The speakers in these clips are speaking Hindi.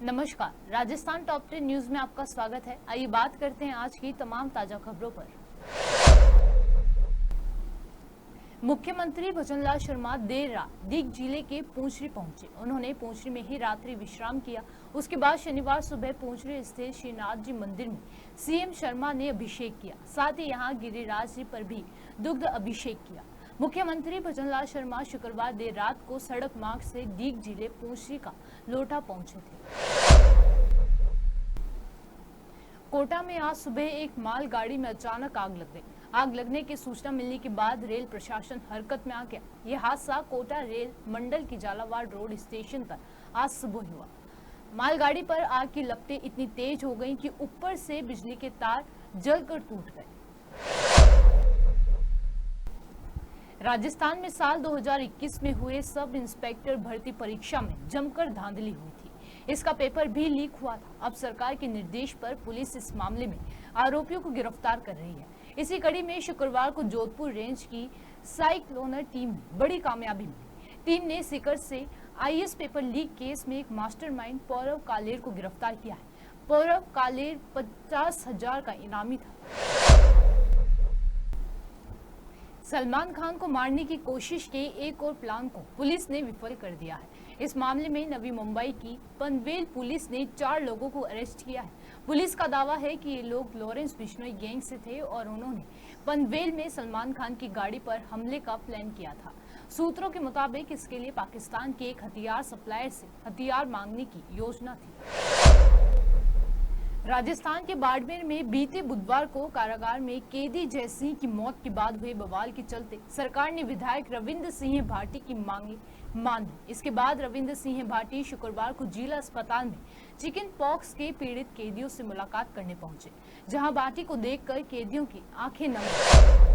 नमस्कार, राजस्थान टॉप 10 न्यूज में आपका स्वागत है। आइए बात करते हैं आज की तमाम ताजा खबरों पर। मुख्यमंत्री भजनलाल शर्मा देर रात दीग जिले के पूंचरी पहुंचे। उन्होंने पूंचरी में ही रात्रि विश्राम किया। उसके बाद शनिवार सुबह पूंचरी स्थित श्रीनाथ जी मंदिर में सीएम शर्मा ने अभिषेक किया। साथ ही यहां गिरिराज जी पर भी दुग्ध अभिषेक किया। मुख्यमंत्री भजनलाल शर्मा शुक्रवार देर रात को सड़क मार्ग से दीग जिले पूंचरी का लोटा पहुंचे थे। कोटा में आज सुबह एक मालगाड़ी में अचानक आग लग गई। आग लगने की सूचना मिलने के बाद रेल प्रशासन हरकत में आ गया। यह हादसा कोटा रेल मंडल की झालावाड़ रोड स्टेशन पर आज सुबह हुआ। मालगाड़ी पर आग की लपटें इतनी तेज हो गईं कि ऊपर से बिजली के तार जलकर टूट गए। राजस्थान में साल 2021 में हुए सब इंस्पेक्टर भर्ती परीक्षा में जमकर धांधली हुई थी। इसका पेपर भी लीक हुआ था। अब सरकार के निर्देश पर पुलिस इस मामले में आरोपियों को गिरफ्तार कर रही है। इसी कड़ी में शुक्रवार को जोधपुर रेंज की साइक्लोनर टीम में बड़ी कामयाबी मिली। टीम ने सीकर से आईएएस पेपर लीक केस में एक मास्टरमाइंड पौरव कालेर को गिरफ्तार किया है। पौरव कालेर 50,000 का इनामी था। सलमान खान को मारने की कोशिश के एक और प्लान को पुलिस ने विफल कर दिया है। इस मामले में नवी मुंबई की पनवेल पुलिस ने 4 लोगों को अरेस्ट किया है। पुलिस का दावा है कि ये लोग लॉरेंस बिश्नोई गैंग से थे और उन्होंने पनवेल में सलमान खान की गाड़ी पर हमले का प्लान किया था। सूत्रों के मुताबिक इसके लिए पाकिस्तान के एक हथियार सप्लायर से हथियार मांगने की योजना थी। राजस्थान के बाड़मेर में बीते बुधवार को कारागार में कैदी जय सिंह की मौत के बाद हुए बवाल के चलते सरकार ने विधायक रविंद्र सिंह भाटी की मांगे मान ली। इसके बाद रविंद्र सिंह भाटी शुक्रवार को जिला अस्पताल में चिकन पॉक्स के पीड़ित कैदियों से मुलाकात करने पहुंचे, जहां भाटी को देखकर कैदियों की आंखें नम हो।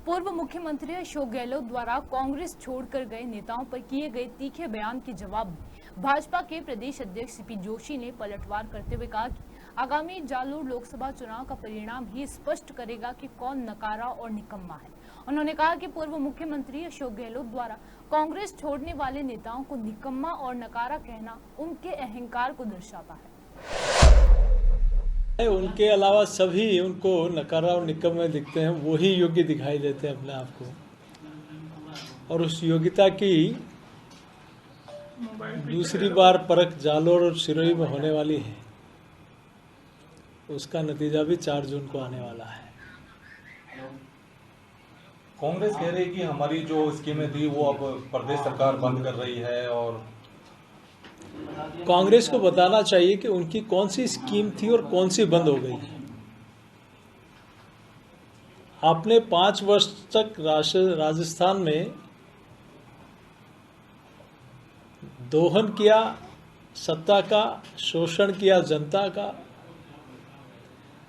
पूर्व मुख्यमंत्री अशोक गहलोत द्वारा कांग्रेस छोड़कर गए नेताओं पर किए गए तीखे बयान के जवाब में भाजपा के प्रदेश अध्यक्ष सीपी जोशी ने पलटवार करते हुए कहा कि आगामी जालोर लोकसभा चुनाव का परिणाम ही स्पष्ट करेगा कि कौन नकारा और निकम्मा है। उन्होंने कहा कि पूर्व मुख्यमंत्री अशोक गहलोत द्वारा कांग्रेस छोड़ने वाले नेताओं को निकम्मा और नकारा कहना उनके अहंकार को दर्शाता है। उनके अलावा सभी उनको नकारा और निकम्मे दिखते हैं, वही योग्य दिखाई देते हैं अपने आप को। और उस योग्यता की दूसरी बार परख जालोर और सिरोही में होने वाली है। उसका नतीजा भी 4 जून को आने वाला है। कांग्रेस कह रही है कि हमारी जो स्कीमें थी वो अब प्रदेश सरकार बंद कर रही है, और कांग्रेस को बताना चाहिए कि उनकी कौन सी स्कीम थी और कौन सी बंद हो गई। आपने 5 वर्ष तक राजस्थान में दोहन किया सत्ता का, शोषण किया जनता का।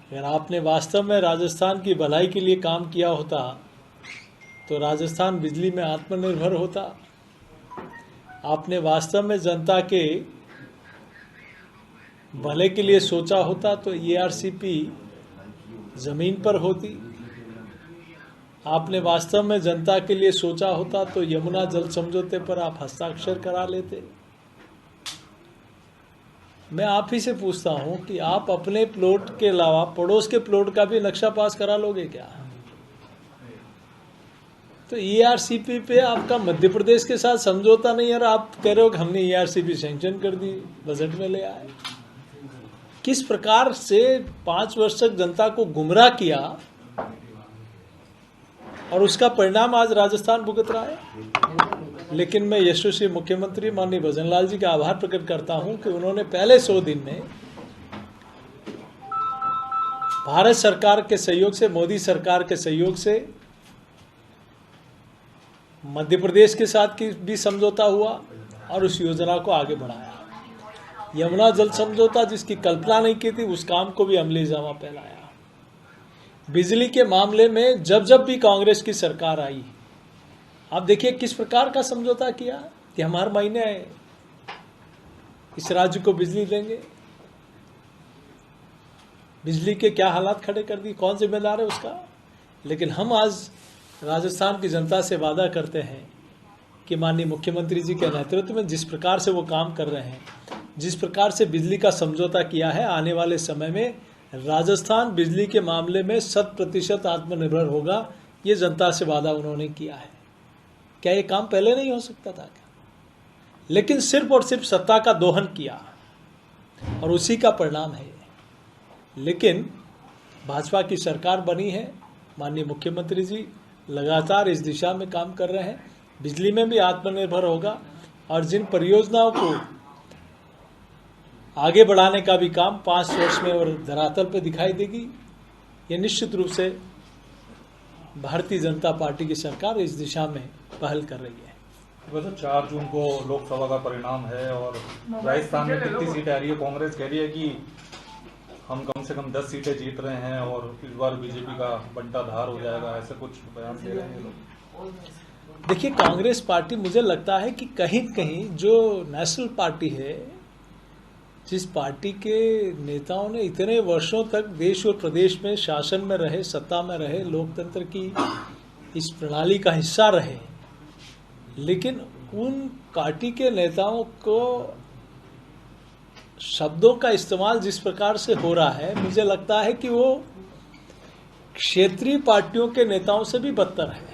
अगर आपने वास्तव में राजस्थान की भलाई के लिए काम किया होता तो राजस्थान बिजली में आत्मनिर्भर होता। आपने वास्तव में जनता के भले के लिए सोचा होता तो ERCP जमीन पर होती। आपने वास्तव में जनता के लिए सोचा होता तो यमुना जल समझौते पर आप हस्ताक्षर करा लेते। मैं आप ही से पूछता हूं कि आप अपने प्लॉट के अलावा पड़ोस के प्लॉट का भी नक्शा पास करा लोगे क्या? तो ERCP पे आपका मध्य प्रदेश के साथ समझौता नहीं है और आप कह रहे हो कि हमने ERCP सैंक्शन कर दी, बजट में ले आए। किस प्रकार से 5 वर्ष तक जनता को गुमराह किया और उसका परिणाम आज राजस्थान भुगत रहा है। लेकिन मैं यशस्वी मुख्यमंत्री माननीय भजनलाल जी का आभार प्रकट करता हूं कि उन्होंने पहले 100 दिन में भारत सरकार के सहयोग से, मोदी सरकार के सहयोग से मध्य प्रदेश के साथ की भी समझौता हुआ और उस योजना को आगे बढ़ाया। यमुना जल समझौता जिसकी कल्पना नहीं की थी, उस काम को भी अमली जामा पहनाया। बिजली के मामले में जब जब भी कांग्रेस की सरकार आई, आप देखिए किस प्रकार का समझौता किया कि हम हर महीने इस राज्य को बिजली देंगे। बिजली के क्या हालात खड़े कर दी, कौन जिम्मेदार है उसका। लेकिन हम आज राजस्थान की जनता से वादा करते हैं कि माननीय मुख्यमंत्री जी के नेतृत्व में जिस प्रकार से वो काम कर रहे हैं, जिस प्रकार से बिजली का समझौता किया है, आने वाले समय में राजस्थान बिजली के मामले में 100% आत्मनिर्भर होगा, ये जनता से वादा उन्होंने किया है। क्या ये काम पहले नहीं हो सकता था क्या? लेकिन सिर्फ और सिर्फ सत्ता का दोहन किया और उसी का परिणाम है ये। लेकिन भाजपा की सरकार बनी है, माननीय मुख्यमंत्री जी लगातार इस दिशा में काम कर रहे हैं। बिजली में भी आत्मनिर्भर होगा और जिन परियोजनाओं को आगे बढ़ाने का भी काम 5 वर्ष में और धरातल पर दिखाई देगी, ये निश्चित रूप से भारतीय जनता पार्टी की सरकार इस दिशा में पहल कर रही है। वैसे 4 जून को लोकसभा का परिणाम है और राजस्थान में कितनी सीटें आ रही है? कांग्रेस कह रही है कि हम कम से कम 10 सीटें जीत रहे हैं और इस बार बीजेपी का बंटाधार हो जाएगा, ऐसे कुछ बयान दे रहे हैं लोग। देखिए, कांग्रेस पार्टी मुझे लगता है कि कहीं कहीं जो नेशनल पार्टी है, जिस पार्टी के नेताओं ने इतने वर्षों तक देश और प्रदेश में शासन में रहे, सत्ता में रहे, लोकतंत्र की इस प्रणाली का हिस्सा रहे, लेकिन उन पार्टी के नेताओं को शब्दों का इस्तेमाल जिस प्रकार से हो रहा है, मुझे लगता है कि वो क्षेत्रीय पार्टियों के नेताओं से भी बदतर है।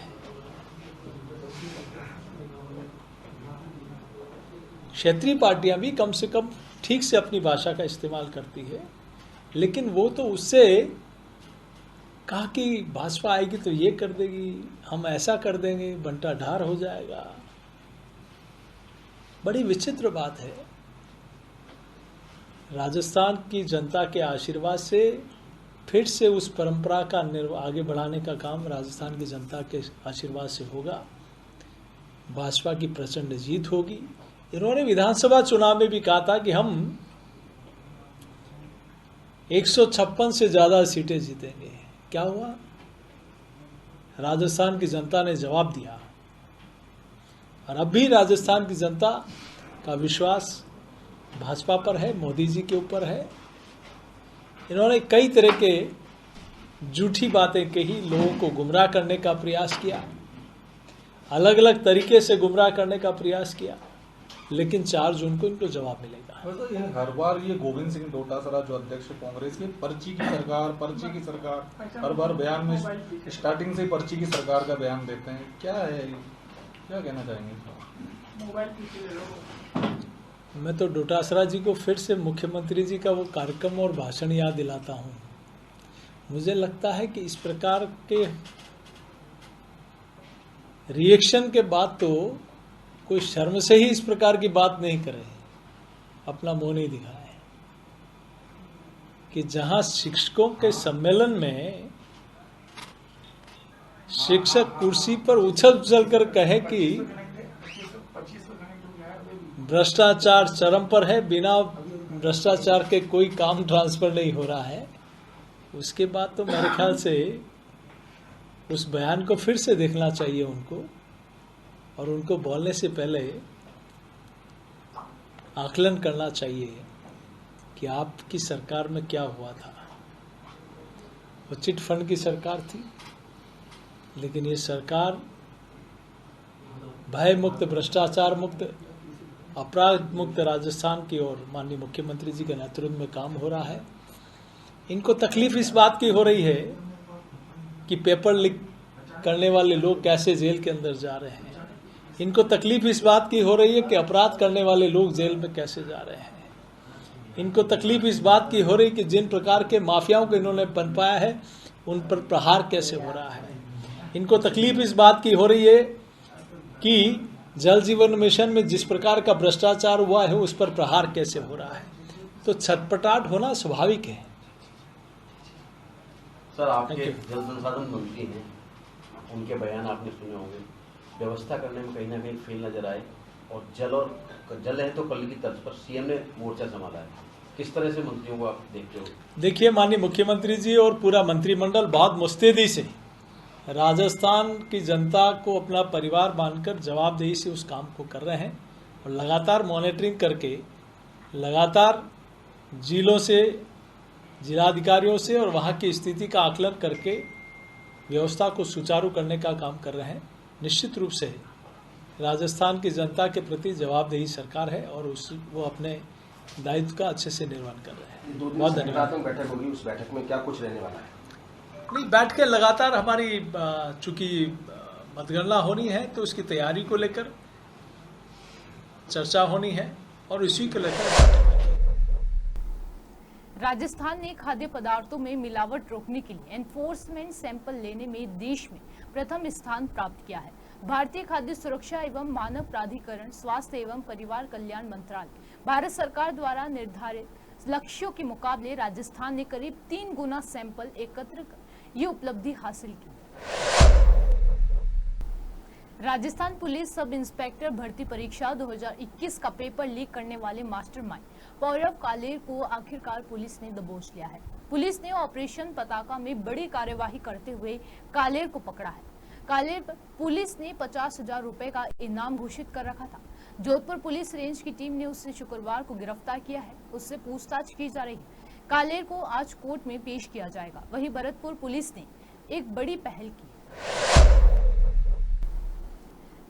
क्षेत्रीय पार्टियां भी कम से कम ठीक से अपनी भाषा का इस्तेमाल करती है, लेकिन वो तो उससे कहा कि भाजपा आएगी तो ये कर देगी, हम ऐसा कर देंगे, बंटाढार हो जाएगा। बड़ी विचित्र बात है। राजस्थान की जनता के आशीर्वाद से फिर से उस परंपरा का आगे बढ़ाने का काम राजस्थान की जनता के आशीर्वाद से होगा। भाजपा की प्रचंड जीत होगी। इन्होंने विधानसभा चुनाव में भी कहा था कि हम 156 से ज्यादा सीटें जीतेंगे। क्या हुआ? राजस्थान की जनता ने जवाब दिया और अब भी राजस्थान की जनता का विश्वास भाजपा पर है, मोदी जी के ऊपर है। इन्होंने कई तरह के झूठी बातें कही, लोगों को गुमराह करने का प्रयास किया, अलग अलग तरीके से गुमराह करने का प्रयास किया, लेकिन 4 जून को इनको जवाब मिलेगा। वैसे हर बार ये गोविंद सिंह डोटासरा जो अध्यक्ष कांग्रेस के, पर्ची की सरकार हर बार बयान में स्टार्टिंग से पर्ची की सरकार का बयान देते हैं। क्या है, क्या कहना चाहेंगे? मैं तो डोटासरा जी को फिर से मुख्यमंत्री जी का वो कार्यक्रम और भाषण याद दिलाता हूँ। मुझे लगता है कि इस प्रकार के रिएक्शन के बाद तो कोई शर्म से ही इस प्रकार की बात नहीं करे, अपना मुंह नहीं दिखाए। कि जहां शिक्षकों के सम्मेलन में शिक्षक कुर्सी पर उछल उछल कर कहे कि भ्रष्टाचार चरम पर है, बिना भ्रष्टाचार के कोई काम ट्रांसफर नहीं हो रहा है, उसके बाद तो मेरे ख्याल से उस बयान को फिर से देखना चाहिए उनको, और उनको बोलने से पहले आकलन करना चाहिए कि आपकी सरकार में क्या हुआ था। वो चिट फंड की सरकार थी, लेकिन ये सरकार भय मुक्त, भ्रष्टाचार मुक्त, अपराध मुक्त राजस्थान की ओर माननीय मुख्यमंत्री जी के नेतृत्व में काम हो रहा है। इनको तकलीफ इस बात की हो रही है कि पेपर लीक करने वाले लोग कैसे जेल के अंदर जा रहे हैं। इनको तकलीफ इस बात की हो रही है कि अपराध करने वाले लोग जेल में कैसे जा रहे हैं। इनको तकलीफ इस बात की हो रही है कि जिन प्रकार के माफियाओं को इन्होंने पनपाया है उन पर प्रहार कैसे हो रहा है। इनको तकलीफ इस बात की हो रही है कि जल जीवन मिशन में जिस प्रकार का भ्रष्टाचार हुआ है उस पर प्रहार कैसे हो रहा है। तो छटपटाहट होना स्वाभाविक है। सर, आपके जल संसाधन मंत्री हैं, उनके बयान आपने सुने होंगे, व्यवस्था करने में कहीं ना कहीं फेल नजर आए, और जल है तो कल की तर्ज पर सीएम ने मोर्चा संभाला है। किस तरह से मंत्रियों को आप देखते हो? देखिए, माननीय मुख्यमंत्री जी और पूरा मंत्रिमंडल बहुत मुस्तैदी से राजस्थान की जनता को अपना परिवार मानकर जवाबदेही से उस काम को कर रहे हैं, और लगातार मॉनिटरिंग करके, लगातार जिलों से, जिलाधिकारियों से और वहाँ की स्थिति का आकलन करके व्यवस्था को सुचारू करने का काम कर रहे हैं। निश्चित रूप से राजस्थान की जनता के प्रति जवाबदेही सरकार है और वो अपने दायित्व का अच्छे से निर्वहन कर रहे हैं। 2 दिन बहुत से धन्यवाद। सकारात्मक बैठक होगी, उस बैठक में क्या कुछ रहने वाला है? नहीं, बैठ के लगातार हमारी चूंकि मतगणना होनी है तो उसकी तैयारी को लेकर चर्चा होनी है और इसी को लेकर राजस्थान ने खाद्य पदार्थों में मिलावट रोकने के लिए एनफोर्समेंट सैंपल लेने में देश में प्रथम स्थान प्राप्त किया है। भारतीय खाद्य सुरक्षा एवं मानव प्राधिकरण, स्वास्थ्य एवं परिवार कल्याण मंत्रालय, भारत सरकार द्वारा निर्धारित लक्ष्यों के मुकाबले राजस्थान ने करीब 3 गुना सैंपल एकत्र कर ये उपलब्धि हासिल की। राजस्थान पुलिस सब इंस्पेक्टर भर्ती परीक्षा 2021 का पेपर लीक करने वाले मास्टरमाइंड पौरव कालेर को आखिरकार पुलिस ने दबोच लिया है। पुलिस ने ऑपरेशन पताका में बड़ी कार्यवाही करते हुए कालेर को पकड़ा है। कालेर पर पुलिस ने 50,000 रुपए का इनाम घोषित कर रखा था। जोधपुर पुलिस रेंज की टीम ने उससे शुक्रवार को गिरफ्तार किया है। उससे पूछताछ की जा रही है। कालेर को आज कोर्ट में पेश किया जाएगा। वहीं भरतपुर पुलिस ने एक बड़ी पहल की।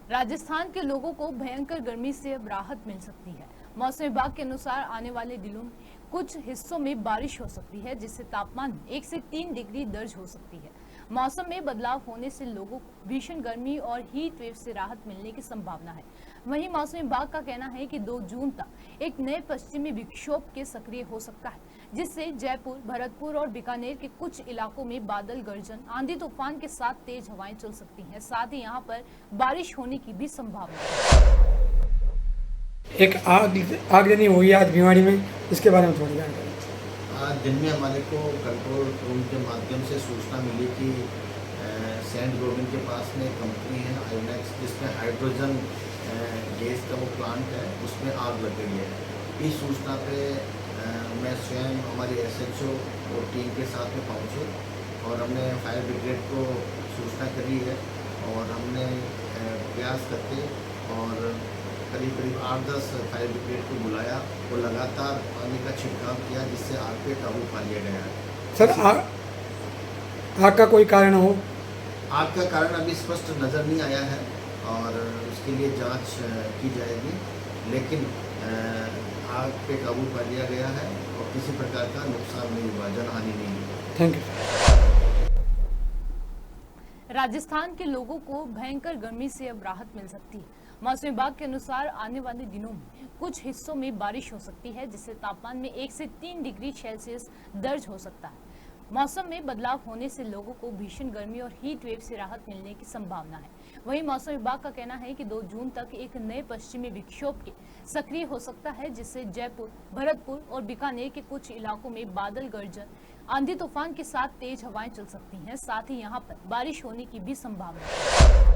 राजस्थान के लोगों को भयंकर गर्मी से अब राहत मिल सकती है। मौसम विभाग के अनुसार आने वाले दिनों में कुछ हिस्सों में बारिश हो सकती है, जिससे तापमान 1 से 3 डिग्री दर्ज हो सकती है। मौसम में बदलाव होने से लोगों को भीषण गर्मी और हीट वेव से राहत मिलने की संभावना है। वहीं मौसम विभाग का कहना है कि 2 जून तक एक नए पश्चिमी विक्षोभ के सक्रिय हो सकता है, जिससे जयपुर, भरतपुर और बीकानेर के कुछ इलाकों में बादल गर्जन, आंधी तूफान के साथ तेज हवाएं चल सकती हैं। साथ ही यहां पर बारिश होने की भी संभावना है। एक आगजनी हुई आज भिवाड़ी में, इसके बारे में थोड़ी जानकारी। आज दिन में हमारे को कंट्रोल रूम के माध्यम से सूचना मिली कि सेंट गोविंद के पास में एक कंपनी है आयोनेक्स, जिसमें हाइड्रोजन गैस का वो प्लांट है, उसमें आग लग गई है। इस सूचना पे मैं स्वयं हमारी SHO और टीम के साथ में पहुँचे और हमने फायर ब्रिगेड को सूचना करी है और हमने प्रयास करके और करीब 8-10 फायर ब्रिगेड को बुलाया और लगातार पानी का छिड़काव किया, जिससे आग पे काबू पा लिया गया है। सर, आग का कोई कारण हो? आग का कारण अभी स्पष्ट नज़र नहीं आया है और उसके लिए जांच की जाएगी, लेकिन आग पे काबू पा लिया गया है और किसी प्रकार का नुकसान नहीं हुआ, जनहानि नहीं हुई। Thank you. राजस्थान के लोगों को भयंकर गर्मी से अब राहत मिल सकती है। मौसम विभाग के अनुसार आने वाले दिनों में कुछ हिस्सों में बारिश हो सकती है, जिससे तापमान में 1 से 3 डिग्री सेल्सियस दर्ज हो सकता है। मौसम में बदलाव होने से लोगों को भीषण गर्मी और हीट वेव से राहत मिलने की संभावना है। वहीं मौसम विभाग का कहना है कि 2 जून तक एक नए पश्चिमी विक्षोभ के सक्रिय हो सकता है, जिससे जयपुर, भरतपुर और बीकानेर के कुछ इलाकों में बादल गर्जन, आंधी तूफान के साथ तेज हवाएं चल सकती हैं। साथ ही यहाँ पर बारिश होने की भी संभावना है।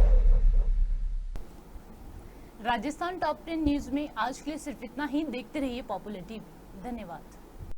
राजस्थान टॉप 10 न्यूज में आज के लिए सिर्फ इतना ही। देखते रहिए पॉपुलर टीवी। धन्यवाद।